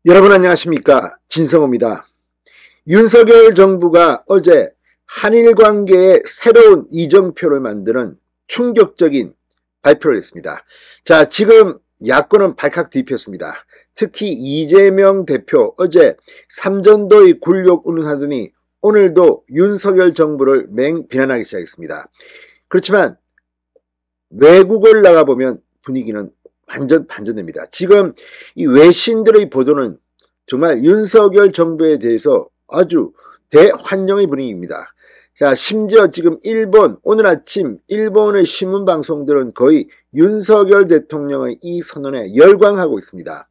여러분 안녕하십니까, 진성호입니다. 윤석열 정부가 어제 한일 관계에 새로운 이정표를 만드는 충격적인 발표를 했습니다. 자, 지금 야권은 발칵 뒤집혔습니다. 특히 이재명 대표 어제 삼전도의 굴욕 운운하더니 오늘도 윤석열 정부를 맹비난하기 시작했습니다. 그렇지만 외국을 나가보면 분위기는 완전 반전됩니다. 지금 이 외신들의 보도는 정말 윤석열 정부에 대해서 아주 대환영의 분위기입니다. 자, 심지어 지금 오늘 아침 일본의 신문방송들은 거의 윤석열 대통령의 이 선언에 열광하고 있습니다.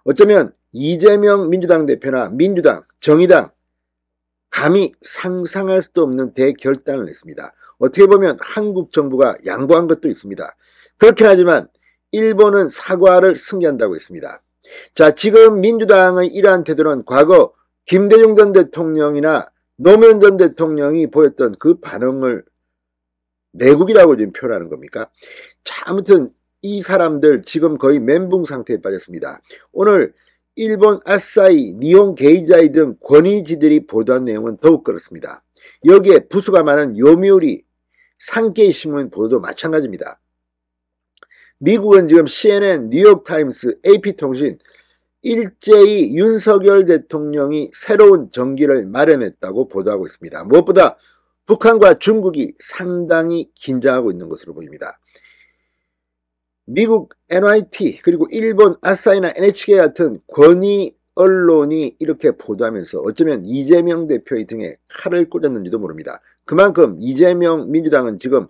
어쩌면 이재명 민주당 대표나 민주당, 정의당 감히 상상할 수도 없는 대결단을 냈습니다. 어떻게 보면 한국 정부가 양보한 것도 있습니다. 그렇긴 하지만 일본은 사과를 승계한다고 했습니다. 자, 지금 민주당의 이러한 태도는 과거 김대중 전 대통령이나 노무현 전 대통령이 보였던 그 반응을 내국이라고 지금 표현하는 겁니까? 자, 아무튼 이 사람들 지금 거의 멘붕 상태에 빠졌습니다. 오늘 일본 아사히, 니혼 게이자이 등 권위지들이 보도한 내용은 더욱 그렇습니다. 여기에 부수가 많은 요미우리, 산케이 신문 보도도 마찬가지입니다. 미국은 지금 CNN, 뉴욕타임스, AP통신 일제히 윤석열 대통령이 새로운 정기를 마련했다고 보도하고 있습니다. 무엇보다 북한과 중국이 상당히 긴장하고 있는 것으로 보입니다. 미국 NYT 그리고 일본 아사히나 NHK 같은 권위 언론이 이렇게 보도하면서 어쩌면 이재명 대표의 등에 칼을 꽂았는지도 모릅니다. 그만큼 이재명 민주당은 지금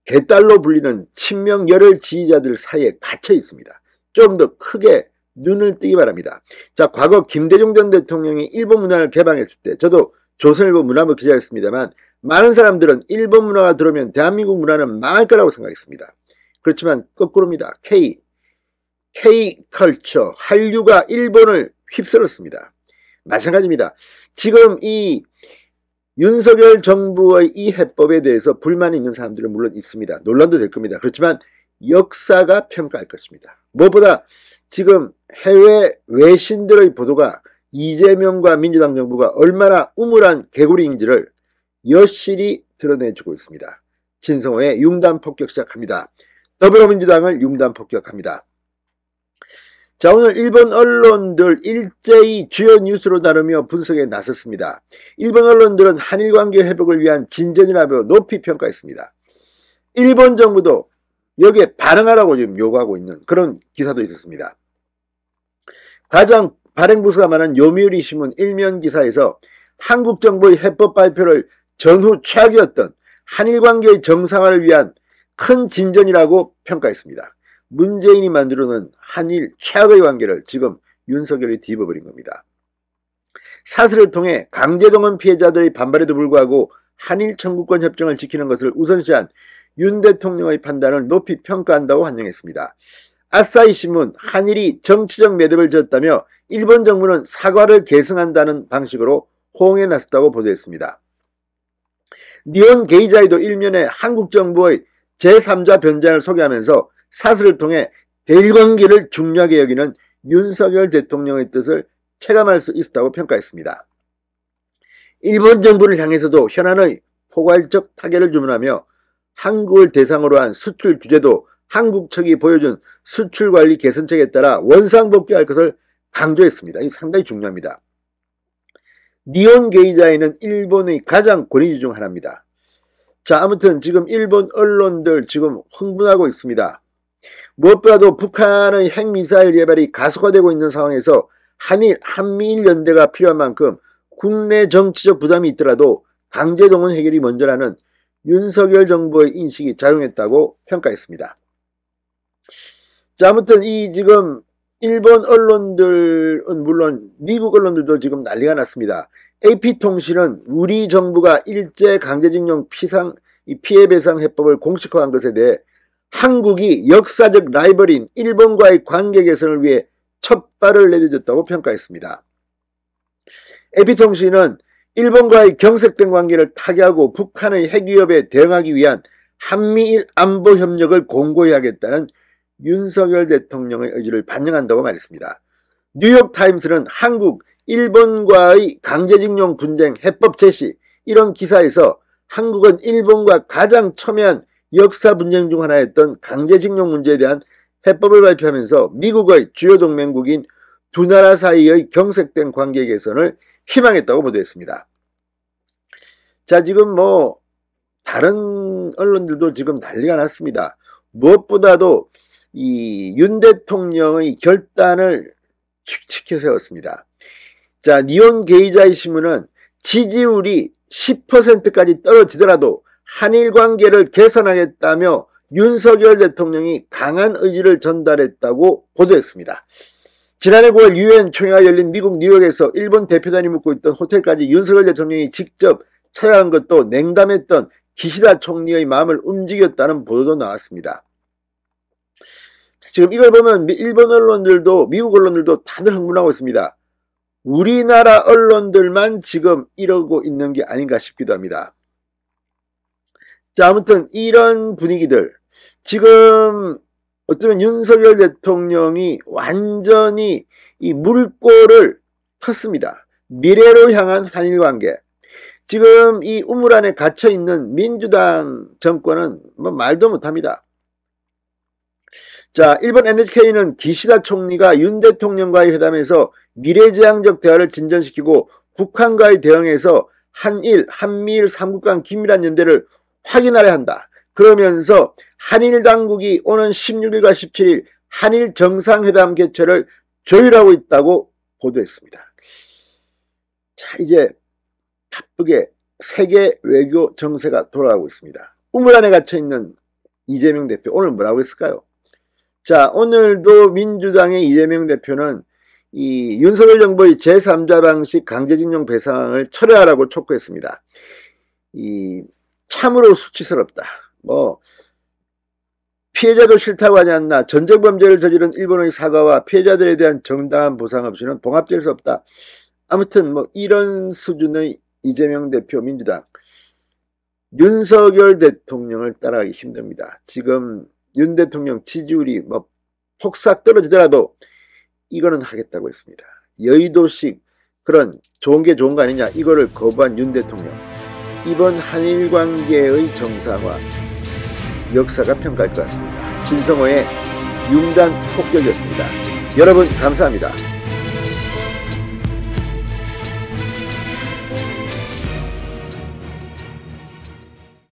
개딸로 불리는 친명 열혈 지지자들 사이에 갇혀 있습니다. 좀 더 크게 눈을 뜨기 바랍니다. 자, 과거 김대중 전 대통령이 일본 문화를 개방했을 때 저도 조선일보 문화부 기자였습니다만 많은 사람들은 일본 문화가 들어오면 대한민국 문화는 망할 거라고 생각했습니다. 그렇지만 거꾸로입니다. K컬처, 한류가 일본을 휩쓸었습니다. 마찬가지입니다. 지금 이 윤석열 정부의 이 해법에 대해서 불만이 있는 사람들은 물론 있습니다. 논란도 될 겁니다. 그렇지만 역사가 평가할 것입니다. 무엇보다 지금 해외 외신들의 보도가 이재명과 민주당 정부가 얼마나 우물한 개구리인지를 여실히 드러내주고 있습니다. 진성호의 융단 폭격 시작합니다. 더불어민주당을 융단 폭격합니다. 자, 오늘 일본 언론들 일제히 주요 뉴스로 다루며 분석에 나섰습니다. 일본 언론들은 한일 관계 회복을 위한 진전이라며 높이 평가했습니다. 일본 정부도 여기에 반응하라고 지금 요구하고 있는 그런 기사도 있었습니다. 가장 발행부수가 많은 요미우리 신문 일면 기사에서 한국 정부의 해법 발표를 전후 최악이었던 한일 관계의 정상화를 위한 큰 진전이라고 평가했습니다. 문재인이 만들어놓은 한일 최악의 관계를 지금 윤석열이 뒤집어버린 겁니다. 사슬을 통해 강제동원 피해자들의 반발에도 불구하고 한일 청구권 협정을 지키는 것을 우선시한 윤 대통령의 판단을 높이 평가한다고 환영했습니다. 아사히 신문 한일이 정치적 매듭을 지었다며 일본 정부는 사과를 계승한다는 방식으로 호응에 나섰다고 보도했습니다. 니혼 게이자이도 일면에 한국 정부의 제3자 변장을 소개하면서 사슬을 통해 대일관계를 중요하게 여기는 윤석열 대통령의 뜻을 체감할 수 있었다고 평가했습니다. 일본 정부를 향해서도 현안의 포괄적 타결을 주문하며 한국을 대상으로 한 수출 규제도 한국 측이 보여준 수출관리 개선책에 따라 원상복귀할 것을 강조했습니다. 이게 상당히 중요합니다. 니혼 게이자이는 일본의 가장 권위지 중 하나입니다. 자, 아무튼 지금 일본 언론들 지금 흥분하고 있습니다. 무엇보다도 북한의 핵미사일 개발이 가속화되고 있는 상황에서 한미일 연대가 필요한 만큼 국내 정치적 부담이 있더라도 강제동원 해결이 먼저라는 윤석열 정부의 인식이 작용했다고 평가했습니다. 자, 아무튼 이 지금 일본 언론들은 물론 미국 언론들도 지금 난리가 났습니다. AP통신은 우리 정부가 일제 강제징용 피해배상 해법을 공식화한 것에 대해 한국이 역사적 라이벌인 일본과의 관계 개선을 위해 첫 발을 내딛었다고 평가했습니다. AP통신은 일본과의 경색된 관계를 타개하고 북한의 핵위협에 대응하기 위한 한미일 안보협력을 공고히 하겠다는 윤석열 대통령의 의지를 반영한다고 말했습니다. 뉴욕타임스는 한국, 일본과의 강제징용 분쟁 해법 제시 이런 기사에서 한국은 일본과 가장 첨예한 역사 분쟁 중 하나였던 강제징용 문제에 대한 해법을 발표하면서 미국의 주요 동맹국인 두 나라 사이의 경색된 관계 개선을 희망했다고 보도했습니다. 자, 지금 뭐 다른 언론들도 지금 난리가 났습니다. 무엇보다도 이 윤 대통령의 결단을 치켜 세웠습니다. 자, 니온 게이자이 신문은 지지율이 10%까지 떨어지더라도 한일 관계를 개선하겠다며 윤석열 대통령이 강한 의지를 전달했다고 보도했습니다. 지난해 9월 유엔 총회가 열린 미국 뉴욕에서 일본 대표단이 묵고 있던 호텔까지 윤석열 대통령이 직접 찾아간 것도 냉담했던 기시다 총리의 마음을 움직였다는 보도도 나왔습니다. 지금 이걸 보면 일본 언론들도 미국 언론들도 다들 흥분하고 있습니다. 우리나라 언론들만 지금 이러고 있는 게 아닌가 싶기도 합니다. 자, 아무튼 이런 분위기들, 지금 어쩌면 윤석열 대통령이 완전히 이 물꼬를 텄습니다. 미래로 향한 한일관계. 지금 이 우물 안에 갇혀있는 민주당 정권은 뭐 말도 못합니다. 자, 일본 NHK는 기시다 총리가 윤 대통령과의 회담에서 미래지향적 대화를 진전시키고 북한과의 대응에서 한미일 3국 간 긴밀한 연대를 확인하려 한다. 그러면서 한일 당국이 오는 16일과 17일 한일 정상회담 개최를 조율하고 있다고 보도했습니다. 자, 이제 바쁘게 세계 외교 정세가 돌아가고 있습니다. 우물 안에 갇혀있는 이재명 대표 오늘 뭐라고 했을까요? 자, 오늘도 민주당의 이재명 대표는 이 윤석열 정부의 제3자 방식 강제징용 배상을 철회하라고 촉구했습니다. 이 참으로 수치스럽다. 뭐 피해자도 싫다고 하지 않나. 전쟁 범죄를 저지른 일본의 사과와 피해자들에 대한 정당한 보상 없이는 봉합될 수 없다. 아무튼 뭐 이런 수준의 이재명 대표 민주당, 윤석열 대통령을 따라가기 힘듭니다. 지금 윤 대통령 지지율이 뭐 폭삭 떨어지더라도 이거는 하겠다고 했습니다. 여의도식 그런 좋은 게 좋은 거 아니냐, 이거를 거부한 윤 대통령, 이번 한일 관계의 정상화 역사가 평가할 것 같습니다. 진성호의 융단 폭격이었습니다. 여러분 감사합니다.